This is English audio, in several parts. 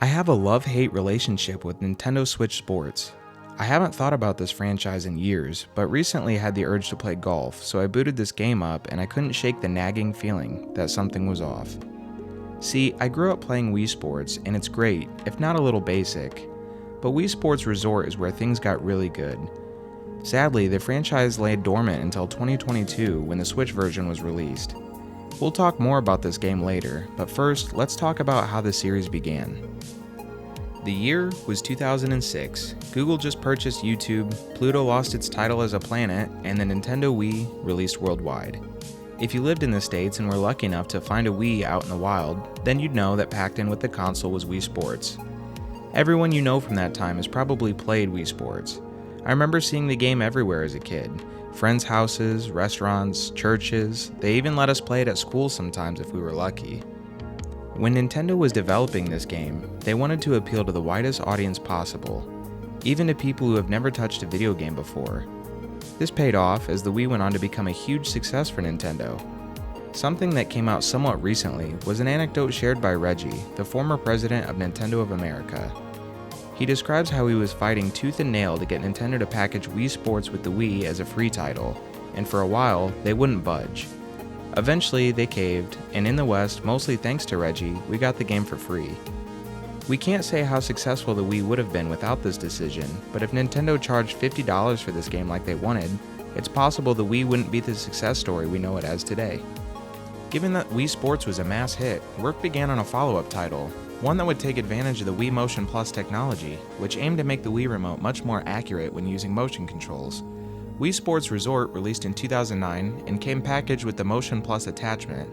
I have a love-hate relationship with Nintendo Switch Sports. I haven't thought about this franchise in years, but recently had the urge to play golf, so I booted this game up and I couldn't shake the nagging feeling that something was off. See, I grew up playing Wii Sports, and it's great, if not a little basic, but Wii Sports Resort is where things got really good. Sadly, the franchise lay dormant until 2022 when the Switch version was released. We'll talk more about this game later, but first, let's talk about how the series began. The year was 2006, Google just purchased YouTube, Pluto lost its title as a planet, and the Nintendo Wii released worldwide. If you lived in the States and were lucky enough to find a Wii out in the wild, then you'd know that packed in with the console was Wii Sports. Everyone you know from that time has probably played Wii Sports. I remember seeing the game everywhere as a kid. Friends' houses, restaurants, churches, they even let us play it at school sometimes if we were lucky. When Nintendo was developing this game, they wanted to appeal to the widest audience possible, even to people who have never touched a video game before. This paid off as the Wii went on to become a huge success for Nintendo. Something that came out somewhat recently was an anecdote shared by Reggie, the former president of Nintendo of America. He describes how he was fighting tooth and nail to get Nintendo to package Wii Sports with the Wii as a free title, and for a while, they wouldn't budge. Eventually, they caved, and in the West, mostly thanks to Reggie, we got the game for free. We can't say how successful the Wii would have been without this decision, but if Nintendo charged $50 for this game like they wanted, it's possible the Wii wouldn't be the success story we know it as today. Given that Wii Sports was a mass hit, work began on a follow-up title, one that would take advantage of the Wii Motion Plus technology, which aimed to make the Wii Remote much more accurate when using motion controls. Wii Sports Resort released in 2009 and came packaged with the Motion Plus attachment.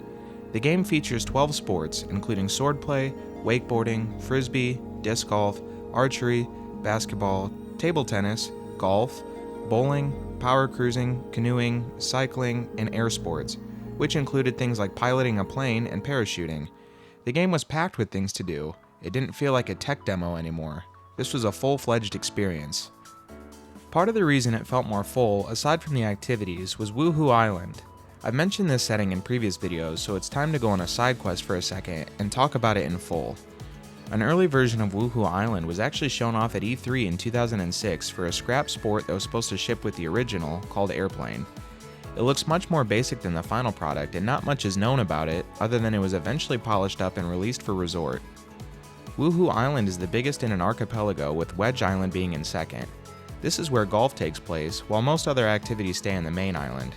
The game features 12 sports, including swordplay, wakeboarding, frisbee, disc golf, archery, basketball, table tennis, golf, bowling, power cruising, canoeing, cycling, and air sports, which included things like piloting a plane and parachuting. The game was packed with things to do. It didn't feel like a tech demo anymore. This was a full-fledged experience. Part of the reason it felt more full, aside from the activities, was Wuhu Island. I've mentioned this setting in previous videos, so it's time to go on a side quest for a second and talk about it in full. An early version of Wuhu Island was actually shown off at E3 in 2006 for a scrap sport that was supposed to ship with the original, called Airplane. It looks much more basic than the final product, and not much is known about it, other than it was eventually polished up and released for Resort. Wuhu Island is the biggest in an archipelago, with Wedge Island being in second. This is where golf takes place, while most other activities stay on the main island.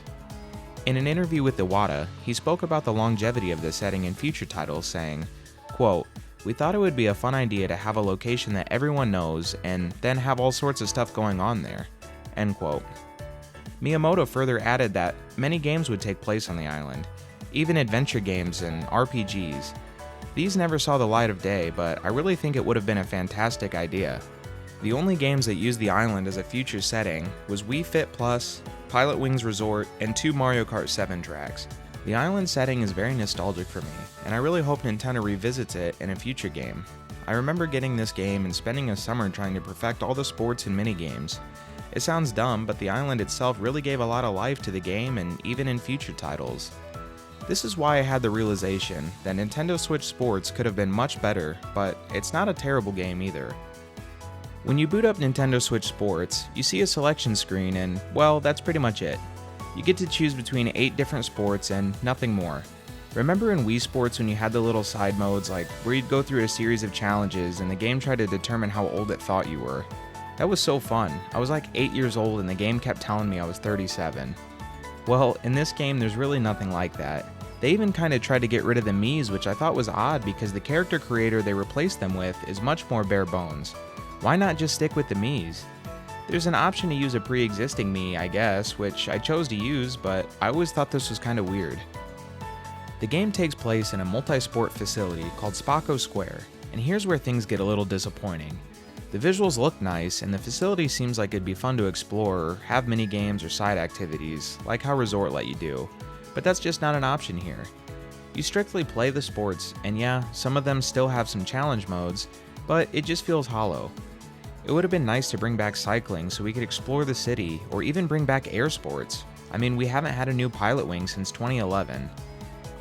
In an interview with Iwata, he spoke about the longevity of this setting in future titles, saying, quote, "We thought it would be a fun idea to have a location that everyone knows and then have all sorts of stuff going on there." End quote. Miyamoto further added that many games would take place on the island, even adventure games and RPGs. These never saw the light of day, but I really think it would have been a fantastic idea. The only games that used the island as a future setting was Wii Fit Plus, Pilot Wings Resort, and 2 Mario Kart 7 tracks. The island setting is very nostalgic for me, and I really hope Nintendo revisits it in a future game. I remember getting this game and spending a summer trying to perfect all the sports and minigames. It sounds dumb, but the island itself really gave a lot of life to the game and even in future titles. This is why I had the realization that Nintendo Switch Sports could have been much better, but it's not a terrible game either. When you boot up Nintendo Switch Sports, you see a selection screen and, well, that's pretty much it. You get to choose between 8 different sports and nothing more. Remember in Wii Sports when you had the little side modes, like where you'd go through a series of challenges and the game tried to determine how old it thought you were? That was so fun. I was like 8 years old and the game kept telling me I was 37. Well, in this game there's really nothing like that. They even kinda tried to get rid of the Miis, which I thought was odd because the character creator they replaced them with is much more bare bones. Why not just stick with the Miis? There's an option to use a pre-existing Mii, I guess, which I chose to use, but I always thought this was kinda weird. The game takes place in a multi-sport facility called Spacco Square, and here's where things get a little disappointing. The visuals look nice, and the facility seems like it'd be fun to explore or have mini games or side activities, like how Resort let you do, but that's just not an option here. You strictly play the sports, and yeah, some of them still have some challenge modes, but it just feels hollow. It would have been nice to bring back cycling so we could explore the city, or even bring back air sports. I mean, we haven't had a new Pilot Wing since 2011.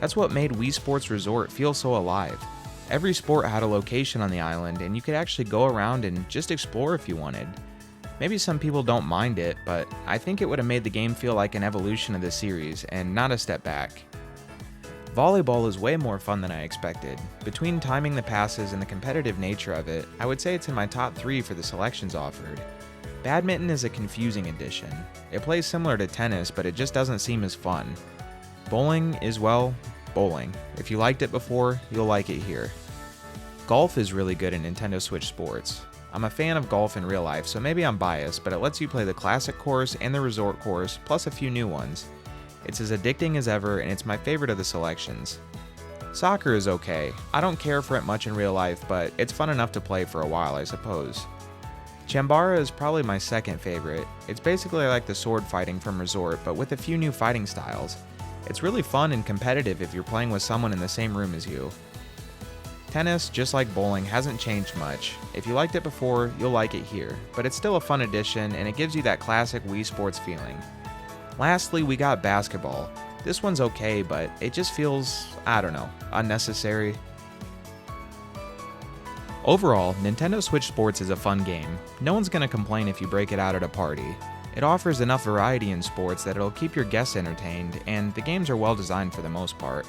That's what made Wii Sports Resort feel so alive. Every sport had a location on the island, and you could actually go around and just explore if you wanted. Maybe some people don't mind it, but I think it would have made the game feel like an evolution of the series and not a step back. Volleyball is way more fun than I expected. Between timing the passes and the competitive nature of it, I would say it's in my top 3 for the selections offered. Badminton is a confusing addition. It plays similar to tennis, but it just doesn't seem as fun. Bowling is, well, bowling. If you liked it before, you'll like it here. Golf is really good in Nintendo Switch Sports. I'm a fan of golf in real life, so maybe I'm biased, but it lets you play the classic course and the resort course, plus a few new ones. It's as addicting as ever, and it's my favorite of the selections. Soccer is okay. I don't care for it much in real life, but it's fun enough to play for a while, I suppose. Chambara is probably my second favorite. It's basically like the sword fighting from Resort, but with a few new fighting styles. It's really fun and competitive if you're playing with someone in the same room as you. Tennis, just like bowling, hasn't changed much. If you liked it before, you'll like it here, but it's still a fun addition and it gives you that classic Wii Sports feeling. Lastly, we got basketball. This one's okay, but it just feels, I don't know, unnecessary. Overall, Nintendo Switch Sports is a fun game. No one's gonna complain if you break it out at a party. It offers enough variety in sports that it'll keep your guests entertained, and the games are well designed for the most part.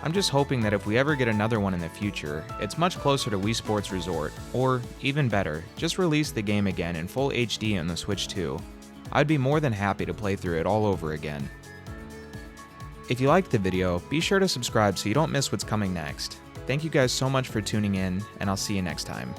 I'm just hoping that if we ever get another one in the future, it's much closer to Wii Sports Resort, or, even better, just release the game again in full HD on the Switch 2. I'd be more than happy to play through it all over again. If you liked the video, be sure to subscribe so you don't miss what's coming next. Thank you guys so much for tuning in, and I'll see you next time.